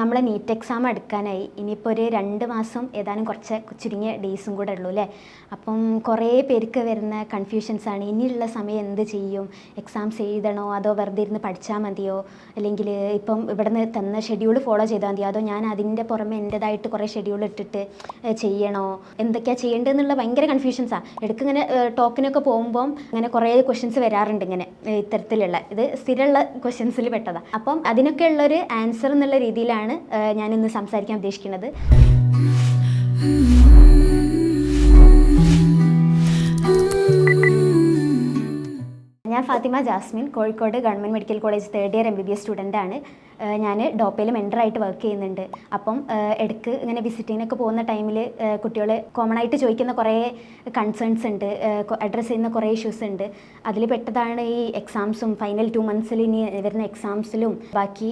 നമ്മളെ NEET exam എടുക്കാനായി ഇനിയിപ്പോൾ ഒരു 2 മാസം ഏതാനും കുറച്ച് ചുരുങ്ങിയ ഡേയ്സും കൂടെ ഉള്ളൂ അല്ലേ. അപ്പം കുറേ പേർക്ക് വരുന്ന കൺഫ്യൂഷൻസാണ്. ഇനിയുള്ള സമയം എന്ത് ചെയ്യും, എക്സാംസ് എഴുതണോ അതോ വെറുതെ ഇരുന്ന് പഠിച്ചാൽ മതിയോ, അല്ലെങ്കിൽ ഇപ്പം ഇവിടുന്ന് തന്ന ഷെഡ്യൂൾ ഫോളോ ചെയ്താൽ മതിയോ, അതോ ഞാൻ അതിൻ്റെ പുറമെ എൻ്റെതായിട്ട് കുറേ ഷെഡ്യൂൾ ഇട്ടിട്ട് ചെയ്യണോ, എന്തൊക്കെയാണ് ചെയ്യേണ്ടതെന്നുള്ള ഭയങ്കര കൺഫ്യൂഷൻസാണ്. ഇടയ്ക്കിങ്ങനെ ടോക്കിനൊക്കെ പോകുമ്പം അങ്ങനെ കുറേ ക്വസ്റ്റ്യൻസ് വരാറുണ്ട്. ഇങ്ങനെ ഇത്തരത്തിലുള്ള ഇത് സ്ഥിരമുള്ള ക്വസ്റ്റ്യൻസിൽ പെട്ടതാണ്. അപ്പം അതിനൊക്കെ ഉള്ളൊരു ആൻസർ എന്നുള്ള രീതിയിലാണ് ഞാനിന്ന് സംസാരിക്കാൻ ഉദ്ദേശിക്കുന്നത്. ഞാൻ Fathima Jasmin, Kozhikode government medical college 3rd year MBBS സ്റ്റുഡൻ്റാണ്. ഞാൻ ഡോപ്പയിൽ മെൻറ്ററായിട്ട് വർക്ക് ചെയ്യുന്നുണ്ട്. അപ്പം ഇടയ്ക്ക് ഇങ്ങനെ വിസിറ്റിങ്ങിനൊക്കെ പോകുന്ന ടൈമിൽ കുട്ടികൾ കോമൺ ആയിട്ട് ചോദിക്കുന്ന കുറേ കൺസേൺസ് ഉണ്ട്, അഡ്രസ്സ് ചെയ്യുന്ന കുറേ ഇഷ്യൂസ് ഉണ്ട്. അതിൽ പെട്ടതാണ് ഈ എക്സാംസും ഫൈനൽ 2 മന്ത്സിൽ ഇനി വരുന്ന എക്സാംസിലും ബാക്കി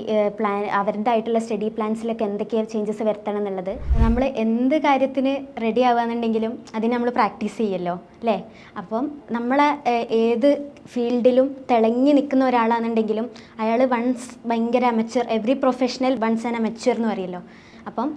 അവരുടെ ആയിട്ടുള്ള സ്റ്റഡി പ്ലാൻസിലൊക്കെ എന്തൊക്കെ ചേഞ്ചസ് വരുത്തണം എന്നുള്ളത്. നമ്മൾ എന്ത് കാര്യത്തിന് റെഡി ആവുകയെന്നുണ്ടെങ്കിലും അതിന് നമ്മൾ പ്രാക്ടീസ് ചെയ്യുമല്ലോ അല്ലേ. അപ്പം നമ്മളെ ഏത് ഫീൽഡിലും തിളങ്ങി നിൽക്കുന്ന ഒരാളാണെന്നുണ്ടെങ്കിലും അയാൾ വൺസ് ഭയങ്കര amateur, every professional once an amateur എന്ന് പറയുമല്ലോ. അപ്പം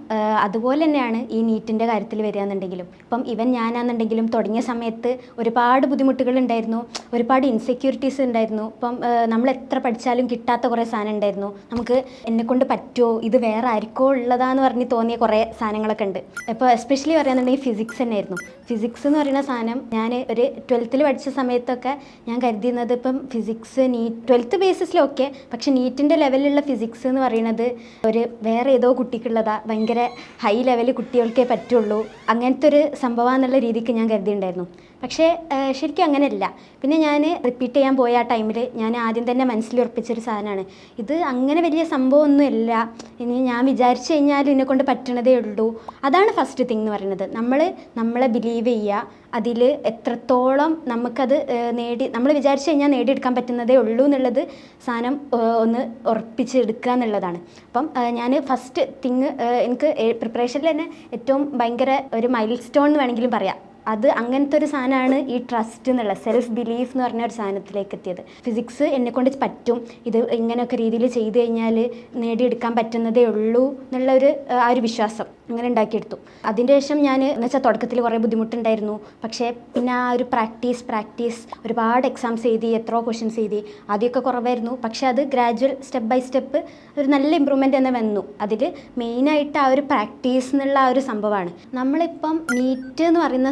അതുപോലെ തന്നെയാണ് ഈ നീറ്റിൻ്റെ കാര്യത്തിൽ വരികയെന്നുണ്ടെങ്കിലും. ഇപ്പം ഞാനാണെന്നുണ്ടെങ്കിലും തുടങ്ങിയ സമയത്ത് ഒരുപാട് ബുദ്ധിമുട്ടുകളുണ്ടായിരുന്നു, ഒരുപാട് ഇൻസെക്യൂരിറ്റീസ് ഉണ്ടായിരുന്നു. ഇപ്പം നമ്മൾ എത്ര പഠിച്ചാലും കിട്ടാത്ത കുറേ സാധനം ഉണ്ടായിരുന്നു. നമുക്ക് എന്നെക്കൊണ്ട് പറ്റുമോ, ഇത് വേറെ ആർക്കോ ഉള്ളതാന്ന് പറഞ്ഞ് തോന്നിയ കുറേ സാധനങ്ങളൊക്കെ ഉണ്ട്. ഇപ്പോൾ എസ്പെഷ്യലി പറയുകയാണെന്നുണ്ടെങ്കിൽ ഫിസിക്സ് തന്നെയായിരുന്നു. ഫിസിക്സ് എന്ന് പറയുന്ന സാധനം ഞാൻ ഒരു 12th പഠിച്ച സമയത്തൊക്കെ ഞാൻ കരുതിയിരുന്നത് ഇപ്പം ഫിസിക്സ് നീറ്റ് 12th ബേസിസിലൊക്കെ, പക്ഷെ നീറ്റിൻ്റെ ലെവലിലുള്ള ഫിസിക്സ് എന്ന് പറയുന്നത് ഒരു വേറെ ഏതോ കുട്ടിക്കുള്ളതാണ്, ഭയങ്കര ഹൈ ലെവൽ കുട്ടികൾക്കേ പറ്റുള്ളൂ, അങ്ങനത്തെ ഒരു സംഭവം എന്നുള്ള രീതിക്ക് ഞാൻ കരുതിയിട്ടുണ്ടായിരുന്നു. പക്ഷേ ശരിക്കും അങ്ങനെയല്ല. പിന്നെ ഞാൻ റിപ്പീറ്റ് ചെയ്യാൻ പോയ ആ ടൈമിൽ ഞാൻ ആദ്യം തന്നെ മനസ്സിലുറപ്പിച്ചൊരു സാധനമാണ്, ഇത് അങ്ങനെ വലിയ സംഭവമൊന്നുമില്ല, ഇനി ഞാൻ വിചാരിച്ചു കഴിഞ്ഞാൽ എന്നെക്കൊണ്ട് പറ്റണതേ ഉള്ളൂ. അതാണ് ഫസ്റ്റ് തിങ് എന്ന് പറയുന്നത്. നമ്മളെ ബിലീവ് ചെയ്യുക, അതിൽ എത്രത്തോളം നമുക്കത് നമ്മൾ വിചാരിച്ചു കഴിഞ്ഞാൽ നേടിയെടുക്കാൻ പറ്റുന്നതേ ഉള്ളൂ എന്നുള്ളത് സാധനം ഒന്ന് ഉറപ്പിച്ചെടുക്കുക എന്നുള്ളതാണ്. അപ്പം ഞാൻ ഫസ്റ്റ് തിങ് എനിക്ക് പ്രിപ്പറേഷനിൽ തന്നെ ഏറ്റവും ഭയങ്കര ഒരു മൈൽ സ്റ്റോൺ എന്ന് വേണമെങ്കിലും പറയാം. അത് അങ്ങനത്തെ ഒരു സാധനമാണ് ഈ ട്രസ്റ്റ് എന്നുള്ള സെൽഫ് ബിലീഫ് എന്ന് പറഞ്ഞ ഒരു സാധനത്തിലേക്ക് എത്തിയത്. ഫിസിക്സ് എന്നെക്കൊണ്ട് പറ്റും, ഇത് ഇങ്ങനെയൊക്കെ രീതിയിൽ ചെയ്ത് കഴിഞ്ഞാൽ നേടിയെടുക്കാൻ പറ്റുന്നതേ ഉള്ളൂ എന്നുള്ള ആ ഒരു വിശ്വാസം അങ്ങനെ ഉണ്ടാക്കിയെടുത്തു. അതിൻ്റെ ശേഷം ഞാൻ എന്ന് വെച്ചാൽ തുടക്കത്തിൽ കുറേ ബുദ്ധിമുട്ടുണ്ടായിരുന്നു. പക്ഷേ പിന്നെ ആ ഒരു പ്രാക്ടീസ് ഒരുപാട് എക്സാംസ് എഴുതി, എത്രയോ ക്വസ്റ്റ്യൻസ് എഴുതി. ആദ്യമൊക്കെ കുറവായിരുന്നു, പക്ഷേ അത് ഗ്രാജുവൽ സ്റ്റെപ്പ് ബൈ സ്റ്റെപ്പ് ഒരു നല്ല ഇമ്പ്രൂവ്മെൻ്റ് തന്നെ വന്നു. അതിൽ മെയിനായിട്ട് ആ ഒരു പ്രാക്ടീസ് എന്നുള്ള ആ ഒരു സംഭവമാണ്. നമ്മളിപ്പം നീറ്റ് എന്ന് പറയുന്ന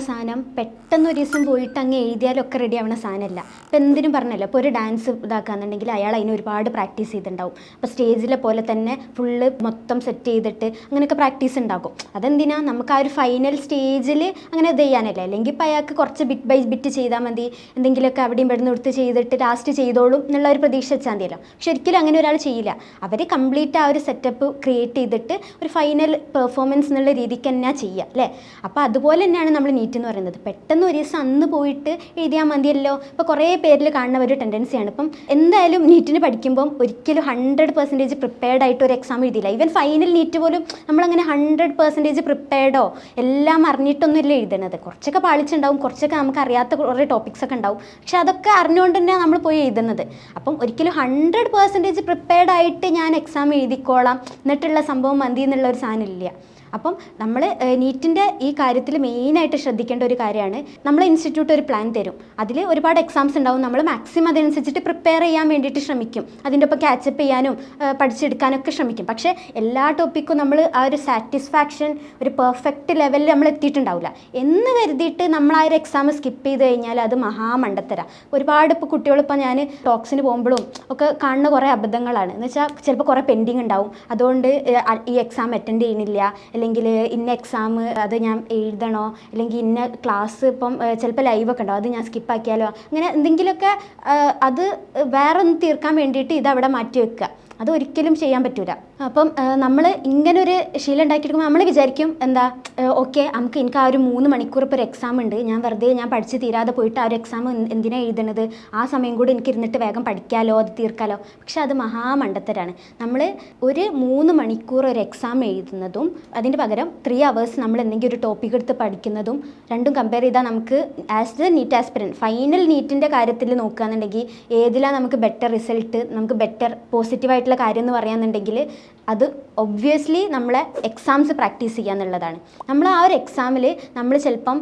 പെട്ടെന്ന് ഒരു ദിവസം പോയിട്ട് അങ്ങ് എഴുതിയാലൊക്കെ റെഡി ആവുന്ന സാധനമല്ല. ഇപ്പം എന്തിനും പറഞ്ഞല്ലോ, ഇപ്പോൾ ഒരു ഡാൻസ് ഇതാക്കുകയാണെന്നുണ്ടെങ്കിൽ അയാൾ അതിന് ഒരുപാട് പ്രാക്ടീസ് ചെയ്തിട്ടുണ്ടാവും. അപ്പോൾ സ്റ്റേജിലെ പോലെ തന്നെ ഫുള്ള് മൊത്തം സെറ്റ് ചെയ്തിട്ട് അങ്ങനെയൊക്കെ പ്രാക്ടീസ് ഉണ്ടാക്കും. അതെന്തിനാ, നമുക്ക് ആ ഒരു ഫൈനൽ സ്റ്റേജിൽ അങ്ങനെ ഇത് ചെയ്യാനല്ലേ. അല്ലെങ്കിൽ ഇപ്പോൾ അയാൾക്ക് കുറച്ച് ബിറ്റ് ബൈ ബിറ്റ് ചെയ്താൽ മതി, എന്തെങ്കിലുമൊക്കെ അവിടെയും ഇവിടുന്ന് എടുത്ത് ചെയ്തിട്ട് ലാസ്റ്റ് ചെയ്തോളും എന്നുള്ള ഒരു പ്രതീക്ഷ വെച്ചാൽ മതിയല്ലോ. പക്ഷെ ഒരിക്കലും അങ്ങനെ ഒരാൾ ചെയ്യില്ല. അവർ കംപ്ലീറ്റ് ആ ഒരു സെറ്റപ്പ് ക്രിയേറ്റ് ചെയ്തിട്ട് ഒരു ഫൈനൽ പെർഫോമൻസ് എന്നുള്ള രീതിക്ക് തന്നെയാണ് ചെയ്യുക അല്ലേ. അപ്പോൾ അതുപോലെ തന്നെയാണ് നമ്മൾ നീറ്റ് എന്ന് പറയുന്നത്. പെട്ടെന്ന് ഒരു ദിവസം അന്ന് പോയിട്ട് എഴുതിയാൽ മതിയല്ലോ. ഇപ്പോൾ കുറേ പേരിൽ കാണുന്ന ഒരു ടെൻഡൻസിയാണ്. ഇപ്പം എന്തായാലും നീറ്റിന് പഠിക്കുമ്പം ഒരിക്കലും 100% പ്രിപ്പയർഡ് ആയിട്ട് ഒരു എക്സാം എഴുതിയില്ല. ഈവൻ ഫൈനൽ നീറ്റ് പോലും നമ്മളങ്ങനെ 100% പ്രിപ്പയർഡോ എല്ലാം അറിഞ്ഞിട്ടൊന്നുമില്ല എഴുതണത്. കുറച്ചൊക്കെ പാളിച്ചുണ്ടാവും, കുറച്ചൊക്കെ നമുക്ക് അറിയാത്ത കുറേ ടോപ്പിക്സ് ഒക്കെ ഉണ്ടാവും. പക്ഷെ അതൊക്കെ അറിഞ്ഞുകൊണ്ട് തന്നെയാണ് നമ്മൾ പോയി എഴുതുന്നത്. അപ്പം ഒരിക്കലും 100% പ്രിപ്പയർഡ് ആയിട്ട് ഞാൻ എക്സാം എഴുതിക്കോളാം എന്നിട്ടുള്ള സംഭവം മതി എന്നുള്ള ഒരു സാധനം ഇല്ല. അപ്പം നമ്മൾ നീറ്റിൻ്റെ ഈ കാര്യത്തിൽ മെയിനായിട്ട് ശ്രദ്ധിക്കേണ്ട ഒരു കാര്യമാണ്, നമ്മളെ ഇൻസ്റ്റിറ്റ്യൂട്ട് ഒരു പ്ലാൻ തരും. അതിൽ ഒരുപാട് എക്സാംസ് ഉണ്ടാവും. നമ്മൾ മാക്സിമം അതനുസരിച്ചിട്ട് പ്രിപ്പയർ ചെയ്യാൻ വേണ്ടിയിട്ട് ശ്രമിക്കും. അതിൻ്റെ ഒപ്പം ക്യാച്ചപ്പ് ചെയ്യാനും പഠിച്ചെടുക്കാനൊക്കെ ശ്രമിക്കും. പക്ഷേ എല്ലാ ടോപ്പിക്കും നമ്മൾ ആ ഒരു സാറ്റിസ്ഫാക്ഷൻ, ഒരു പെർഫെക്റ്റ് ലെവലിൽ നമ്മൾ എത്തിയിട്ടുണ്ടാവില്ല എന്ന് കരുതിയിട്ട് നമ്മൾ ആ ഒരു എക്സാം സ്കിപ്പ് ചെയ്ത് കഴിഞ്ഞാൽ അത് മഹാമണ്ടത്തര. ഒരുപാട് ഇപ്പോൾ കുട്ടികളിപ്പോൾ ഞാൻ ടോക്സിന് പോകുമ്പോഴും ഒക്കെ കാണുന്ന കുറേ അബദ്ധങ്ങളാണ്. എന്ന് വെച്ചാൽ ചിലപ്പോൾ കുറേ പെൻഡിങ് ഉണ്ടാവും, അതുകൊണ്ട് ഈ എക്സാം അറ്റൻഡ് ചെയ്യുന്നില്ല, അല്ലെങ്കിൽ ഇന്ന എക്സാം അത് ഞാൻ എഴുതണോ, അല്ലെങ്കിൽ ഇന്ന ക്ലാസ് ഇപ്പം ചിലപ്പോൾ ലൈവൊക്കെ ഉണ്ടാവും, അത് ഞാൻ സ്കിപ്പാക്കിയാലോ, അങ്ങനെ എന്തെങ്കിലുമൊക്കെ അത് വേറെ ഒന്ന് തീർക്കാൻ വേണ്ടിയിട്ട് ഇതവിടെ മാറ്റി വെക്കുക. അതൊരിക്കലും ചെയ്യാൻ പറ്റില്ല. അപ്പം നമ്മൾ ഇങ്ങനൊരു ശീലം ഉണ്ടാക്കിയെടുക്കുമ്പോൾ നമ്മൾ വിചാരിക്കും എന്താ, ഓക്കെ എനിക്ക് ആ ഒരു 3 മണിക്കൂർ ഇപ്പോൾ ഒരു എക്സാം ഉണ്ട്, ഞാൻ പഠിച്ച് തീരാതെ പോയിട്ട് ആ ഒരു എക്സാം എന്തിനാണ് എഴുതണത്, ആ സമയം കൂടി എനിക്ക് ഇരുന്നിട്ട് വേഗം പഠിക്കാമല്ലോ, അത് തീർക്കാമല്ലോ. പക്ഷെ അത് മഹാമണ്ടത്തരാണ്. നമ്മൾ ഒരു 3 മണിക്കൂർ ഒരു എക്സാം എഴുതുന്നതും അതിൻ്റെ പകരം 3 hours നമ്മൾ എന്തെങ്കിലും ഒരു ടോപ്പിക് എടുത്ത് പഠിക്കുന്നതും രണ്ടും കമ്പയർ ചെയ്താൽ നമുക്ക് as the NEET aspirant final നീറ്റിൻ്റെ കാര്യത്തിൽ നോക്കുകയാണെന്നുണ്ടെങ്കിൽ ഏതിലാണ് നമുക്ക് ബെറ്റർ റിസൾട്ട്, നമുക്ക് ബെറ്റർ പോസിറ്റീവായിട്ടുള്ള കാര്യം എന്ന് പറയുകയാണെന്നുണ്ടെങ്കിൽ അത് ഒബ്വിയസ്ലി നമ്മളെ എക്സാംസ് പ്രാക്ടീസ് ചെയ്യുക എന്നുള്ളതാണ്. നമ്മൾ ആ ഒരു എക്സാമിൽ നമ്മൾ ചിലപ്പം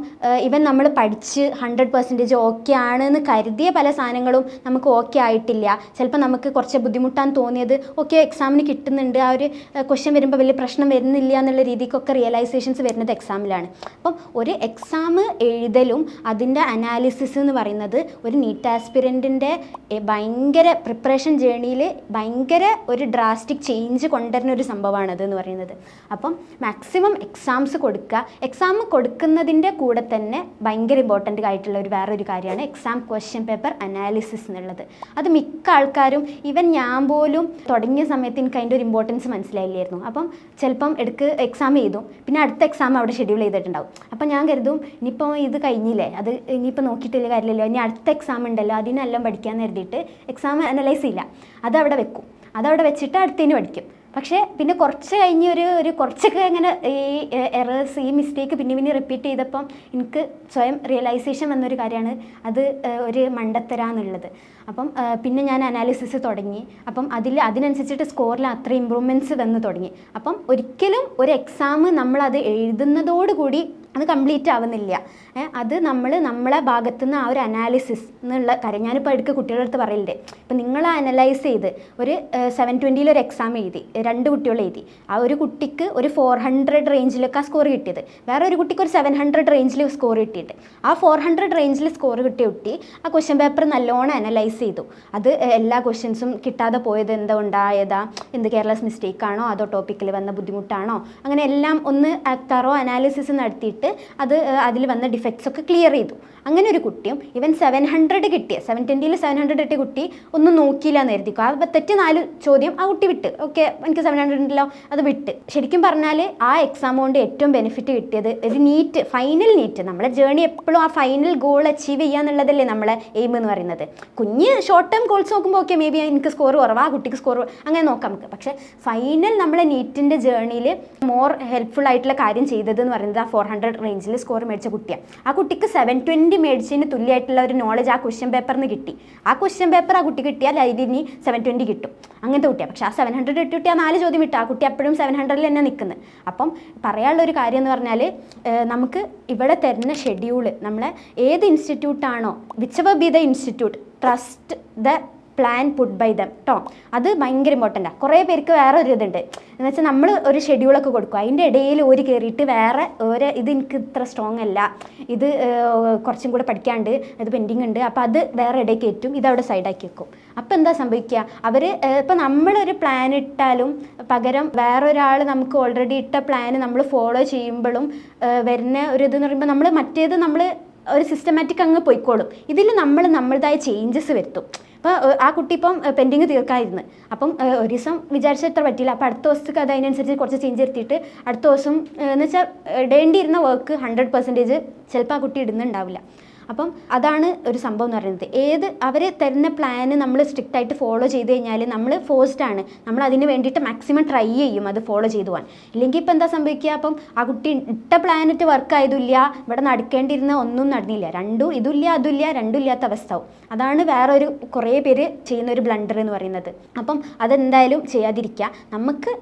ഇവൻ നമ്മൾ പഠിച്ച് 100% ഓക്കെ ആണെന്ന് കരുതിയ പല സാധനങ്ങളും നമുക്ക് ഓക്കെ ആയിട്ടില്ല. ചിലപ്പോൾ നമുക്ക് കുറച്ച് ബുദ്ധിമുട്ടാന്ന് തോന്നിയത് ഓക്കെ എക്സാമിന് കിട്ടുന്നുണ്ട്, ആ ഒരു ക്വസ്റ്റ്യൻ വരുമ്പോൾ വലിയ പ്രശ്നം വരുന്നില്ല എന്നുള്ള രീതിക്കൊക്കെ റിയലൈസേഷൻസ് വരുന്നത് എക്സാമിലാണ്. അപ്പം ഒരു എക്സാം എഴുതലും അതിൻ്റെ അനാലിസിസ് എന്ന് പറയുന്നത് ഒരു നീറ്റ് ആസ്പിരൻറ്റിൻ്റെ ഭയങ്കര പ്രിപ്പറേഷൻ ജേണിയിൽ ഭയങ്കര ഒരു ഡ്രാസ്റ്റിക് ചേഞ്ച് കൊണ്ടുവരുന്ന ഒരു സംഭവമാണത് എന്ന് പറയുന്നത്. അപ്പം മാക്സിമം എക്സാംസ് കൊടുക്കുക. എക്സാം കൊടുക്കുന്നതിൻ്റെ കൂടെ തന്നെ ഭയങ്കര ഇമ്പോർട്ടൻ്റ് ആയിട്ടുള്ള വേറൊരു കാര്യമാണ് എക്സാം ക്വസ്റ്റ്യൻ പേപ്പർ അനാലിസിസ് എന്നുള്ളത്. അത് മിക്ക ആൾക്കാരും ഈവൻ ഞാൻ പോലും തുടങ്ങിയ സമയത്ത് എനിക്ക് അതിൻ്റെ ഒരു ഇമ്പോർട്ടൻസ് മനസ്സിലായില്ലായിരുന്നു. അപ്പം ചിലപ്പം എക്സാം എഴുതും, പിന്നെ അടുത്ത എക്സാം അവിടെ ഷെഡ്യൂൾ ചെയ്തിട്ടുണ്ടാവും. അപ്പം ഞാൻ കരുതും ഇനിയിപ്പോൾ ഇത് കഴിഞ്ഞില്ലേ, അത് ഇനിയിപ്പോൾ നോക്കിയിട്ടില്ല കാര്യമില്ലല്ലോ, ഇനി അടുത്ത എക്സാം ഉണ്ടല്ലോ അതിനെല്ലാം പഠിക്കാമെന്ന് കരുതിയിട്ട് എക്സാം അനലൈസ് ചെയ്യില്ല, അതവിടെ വെക്കും. അതവിടെ വെച്ചിട്ട് അടുത്തതിന് പഠിക്കും. പക്ഷേ പിന്നെ കുറച്ച് കഴിഞ്ഞ് ഒരു കുറച്ചൊക്കെ ഇങ്ങനെ ഈ എറേഴ്സ്, ഈ മിസ്റ്റേക്ക് പിന്നെ റിപ്പീറ്റ് ചെയ്തപ്പം എനിക്ക് സ്വയം റിയലൈസേഷൻ വന്നൊരു കാര്യമാണ് അത് ഒരു മണ്ടത്തരാന്നുള്ളത്. അപ്പം പിന്നെ ഞാൻ അനാലിസിസ് തുടങ്ങി. അപ്പം അതിനനുസരിച്ചിട്ട് സ്കോറിൽ അത്ര ഇമ്പ്രൂവ്മെൻറ്റ്സ് വന്ന് തുടങ്ങി. അപ്പം ഒരിക്കലും ഒരു എക്സാം നമ്മളത് എഴുതുന്നതോടുകൂടി അത് കംപ്ലീറ്റ് ആവുന്നില്ല. അത് നമ്മളെ ഭാഗത്തുനിന്ന് ആ ഒരു അനാലിസിസ് എന്നുള്ള കാര്യം ഞാനിപ്പോൾ എടുക്കുക കുട്ടികളുടെ അടുത്ത് പറയലുണ്ട്. ഇപ്പം നിങ്ങൾ അനലൈസ് ചെയ്ത് ഒരു 720 ഒരു എക്സാം എഴുതി, 2 കുട്ടികൾ എഴുതി. ആ ഒരു കുട്ടിക്ക് ഒരു 400 റേഞ്ചിലൊക്കെ ആ സ്കോർ കിട്ടിയത്, വേറെ ഒരു കുട്ടിക്ക് ഒരു 700 റേഞ്ചിൽ സ്കോർ കിട്ടിയിട്ട് ആ 400 റേഞ്ചിൽ സ്കോർ കിട്ടിയ കുട്ടി ആ ക്വസ്റ്റ്യൻ പേപ്പർ നല്ലോണം അനലൈസ് ചെയ്തു. അത് എല്ലാ ക്വസ്റ്റ്യൻസും കിട്ടാതെ പോയത് എന്താ ഉണ്ടായതാ, എന്ത് കെയർലെസ് മിസ്റ്റേക്കാണോ അതോ ടോപ്പിക്കിൽ വന്ന ബുദ്ധിമുട്ടാണോ, അങ്ങനെ എല്ലാം ഒന്ന് തറോ അനാലിസിസ് നടത്തിയിട്ട് അത് അതിൽ വന്ന ഡിഫക്ട്സ് ഒക്കെ ക്ലിയർ ചെയ്തു. അങ്ങനെ ഒരു കുട്ടിയും ഇവൻ 700 കിട്ടിയ 720 700 കിട്ടിയ കുട്ടി ഒന്നും നോക്കിയില്ല എന്ന് കരുതിക്കും. ആ തെറ്റ് 4 ചോദ്യം ആ കുട്ടി വിട്ട്, ഓക്കെ എനിക്ക് 700 ഉണ്ടല്ലോ അത് വിട്ട്. ശരിക്കും പറഞ്ഞാൽ ആ എക്സാം കൊണ്ട് ഏറ്റവും ബെനിഫിറ്റ് കിട്ടിയത് ഒരു നീറ്റ്, ഫൈനൽ നീറ്റ്. നമ്മളെ ജേണി എപ്പോഴും ആ ഫൈനൽ ഗോൾ അച്ചീവ് ചെയ്യുക എന്നുള്ളതല്ലേ നമ്മളെ എയിം എന്ന് പറയുന്നത്. കുഞ്ഞ് ഷോർട്ട് ടേം ഗോൾസ് നോക്കുമ്പോൾ ഓക്കെ മേ ബി എനിക്ക് സ്കോർ കുറവാ, ആ കുട്ടിക്ക് സ്കോർ അങ്ങനെ നോക്കാം നമുക്ക്. പക്ഷേ ഫൈനൽ നമ്മളെ നീറ്റിൻ്റെ ജേണിയിൽ മോർ ഹെൽപ്ഫുൾ ആയിട്ടുള്ള കാര്യം ചെയ്തതെന്ന് പറയുന്നത് ആ 400 റേഞ്ചിൽ സ്കോർ മേടിച്ച കുട്ടിയാണ്. ആ കുട്ടിക്ക് 720 മേടിച്ചതിന് തുല്യമായിട്ടുള്ള ഒരു നോളജ് ആ ക്വസ്റ്റ്യൻ പേപ്പറിന് കിട്ടി. ആ ക്വസ്റ്റ്യൻ പേപ്പർ ആ കുട്ടി കിട്ടിയാൽ അതിന് 720 കിട്ടും, അങ്ങനത്തെ കുട്ടിയാണ്. പക്ഷേ ആ 700 കിട്ടിയാൽ 4 ചോദ്യം വിട്ടു, ആ കുട്ടി അപ്പോഴും 700 തന്നെ നിൽക്കുന്നത്. അപ്പം പറയാനുള്ളൊരു കാര്യം എന്ന് പറഞ്ഞാൽ നമുക്ക് ഇവിടെ തരുന്ന ഷെഡ്യൂള് നമ്മളെ ഏത് ഇൻസ്റ്റിറ്റ്യൂട്ടാണോ, whichever be the institute, trust the plan put by them കേട്ടോ. അത് ഭയങ്കര ഇമ്പോർട്ടൻ്റാണ്. കുറേ പേർക്ക് വേറെ ഒരു ഇതുണ്ട് എന്ന് വെച്ചാൽ നമ്മൾ ഒരു ഷെഡ്യൂളൊക്കെ കൊടുക്കും, അതിൻ്റെ ഇടയിൽ കയറിയിട്ട് വേറെ ഇത് എനിക്ക് ഇത്ര സ്ട്രോങ് അല്ല, ഇത് കുറച്ചും കൂടെ പഠിക്കാണ്ട്, ഇത് പെൻഡിങ് ഉണ്ട്, അപ്പോൾ അത് വേറെ ഇടയിൽ കയറ്റും, ഇതവിടെ സൈഡാക്കി വെക്കും. അപ്പോൾ എന്താ സംഭവിക്കുക, അവർ ഇപ്പോൾ നമ്മളൊരു പ്ലാൻ ഇട്ടാലും പകരം വേറൊരാൾ നമുക്ക് ഓൾറെഡി ഇട്ട പ്ലാൻ നമ്മൾ ഫോളോ ചെയ്യുമ്പോഴും വരുന്ന ഒരു ഇതെന്ന് പറയുമ്പോൾ നമ്മൾ ഒരു സിസ്റ്റമാറ്റിക് അങ്ങ് പോയിക്കോളും. ഇതിൽ നമ്മളുടേതായ ചേഞ്ചസ് വരുത്തും. അപ്പോൾ ആ കുട്ടി ഇപ്പം പെൻഡിങ് തീർക്കാതിരുന്ന്, അപ്പം ഒരു ദിവസം വിചാരിച്ചത്ര പറ്റിയില്ല, അപ്പോൾ അടുത്ത ദിവസത്തേക്ക് അത് അതിനനുസരിച്ച് കുറച്ച് ചേഞ്ച് വരുത്തിയിട്ട് അടുത്ത ദിവസം എന്ന് വെച്ചാൽ ഇടേണ്ടിയിരുന്ന വർക്ക് 100% ചിലപ്പോൾ ആ കുട്ടി ഇടുന്നുണ്ടാവില്ല. അപ്പം അതാണ് ഒരു സംഭവം എന്ന് പറയുന്നത്. അവർ തരുന്ന പ്ലാന് നമ്മൾ സ്ട്രിക്റ്റ് ആയിട്ട് ഫോളോ ചെയ്ത് കഴിഞ്ഞാൽ നമ്മൾ ഫോഴ്സ്ഡാണ്, നമ്മൾ അതിന് വേണ്ടിയിട്ട് മാക്സിമം ട്രൈ ചെയ്യും അത് ഫോളോ ചെയ്തു പോകാൻ. ഇല്ലെങ്കിൽ ഇപ്പോൾ എന്താ സംഭവിക്കുക, അപ്പം ആ കുട്ടി ഇട്ട പ്ലാനിട്ട് വർക്ക് ആയതില്ല, ഇവിടെ നടക്കേണ്ടിയിരുന്ന ഒന്നും നടന്നില്ല, ഇതില്ല അതുമില്ല, രണ്ടും ഇല്ലാത്ത അവസ്ഥ. അതാണ് വേറൊരു കുറേ പേര് ചെയ്യുന്നൊരു ബ്ലണ്ടർ എന്ന് പറയുന്നത്. അപ്പം അതെന്തായാലും ചെയ്യാതിരിക്കുക.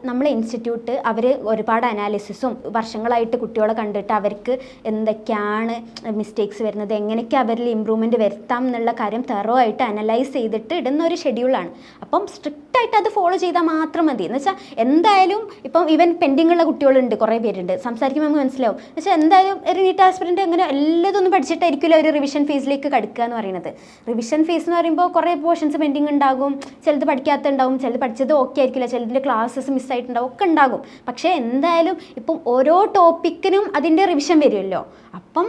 നമ്മളെ ഇൻസ്റ്റിറ്റ്യൂട്ട് അവർ ഒരുപാട് അനാലിസിസും വർഷങ്ങളായിട്ട് കുട്ടികളെ കണ്ടിട്ട് അവർക്ക് എന്തൊക്കെയാണ് മിസ്റ്റേക്സ് വരുന്നത്, എങ്ങനെയൊക്കെ അവരിൽ ഇമ്പ്രൂവ്മെൻറ്റ് വരുത്താം എന്നുള്ള കാര്യം തെറോ ആയിട്ട് അനലൈസ് ചെയ്തിട്ട് ഇടുന്ന ഒരു ഷെഡ്യൂളാണ്. അപ്പം സ്ട്രിക്റ്റ് ആയിട്ട് അത് ഫോളോ ചെയ്താൽ മാത്രം മതി. എന്ന് വെച്ചാൽ എന്തായാലും ഇപ്പം ഈവൻ പെൻഡിങ് ഉള്ള കുട്ടികളുണ്ട്, കുറേ പേരുണ്ട്, സംസാരിക്കുമ്പോൾ നമുക്ക് മനസ്സിലാവും. എന്ന് വെച്ചാൽ എന്തായാലും ഒരു നീറ്റ് ആസ്പിരൻ്റ് അങ്ങനെ എല്ലാതൊന്നും പഠിച്ചിട്ടായിരിക്കില്ല ഒരു റിവിഷൻ ഫേസിലേക്ക് കടക്കുക എന്ന് പറയുന്നത്. റിവിഷൻ ഫേസ് എന്ന് പറയുമ്പോൾ കുറേ പോർഷൻസ് പെൻഡിങ് ഉണ്ടാകും, ചിലത് പഠിക്കാത്തുണ്ടാവും, ചിലത് പഠിച്ചത് ഓക്കെ ആയിരിക്കില്ല, ചിലതിൻ്റെ ക്ലാസ്സസ് മിസ്സായിട്ടുണ്ടാവും, ഒക്കെ ഉണ്ടാകും. പക്ഷേ എന്തായാലും ഇപ്പം ഓരോ ടോപ്പിക്കിനും അതിൻ്റെ റിവിഷൻ വരുമല്ലോ, അപ്പം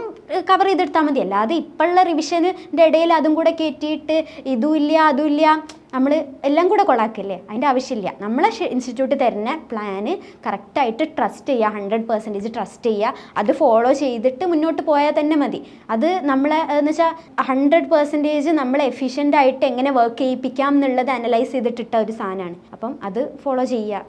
കവർ ചെയ്തെടുത്താൽ മതി. അല്ലാതെ ഇപ്പോഴുള്ള റിവിഷൻ്റെ ഇടയിൽ അതും കൂടെ കയറ്റിയിട്ട് ഇതുമില്ല അതുമില്ല നമ്മൾ എല്ലാം കൂടെ കൊളാക്കില്ലേ, അതിൻ്റെ ആവശ്യമില്ല. നമ്മളെ ഇൻസ്റ്റിറ്റ്യൂട്ട് തരുന്ന പ്ലാന് കറക്റ്റായിട്ട് ട്രസ്റ്റ് ചെയ്യുക, 100% ട്രസ്റ്റ് ചെയ്യുക, അത് ഫോളോ ചെയ്തിട്ട് മുന്നോട്ട് പോയാൽ തന്നെ മതി. അത് നമ്മളെ എന്ന് വെച്ചാൽ 100% നമ്മളെ എഫിഷ്യൻ്റായിട്ട് എങ്ങനെ വർക്ക് ചെയ്യിപ്പിക്കാം എന്നുള്ളത് അനലൈസ് ചെയ്തിട്ടിട്ട ഒരു സാധനമാണ്. അപ്പം അത് ഫോളോ ചെയ്യുക.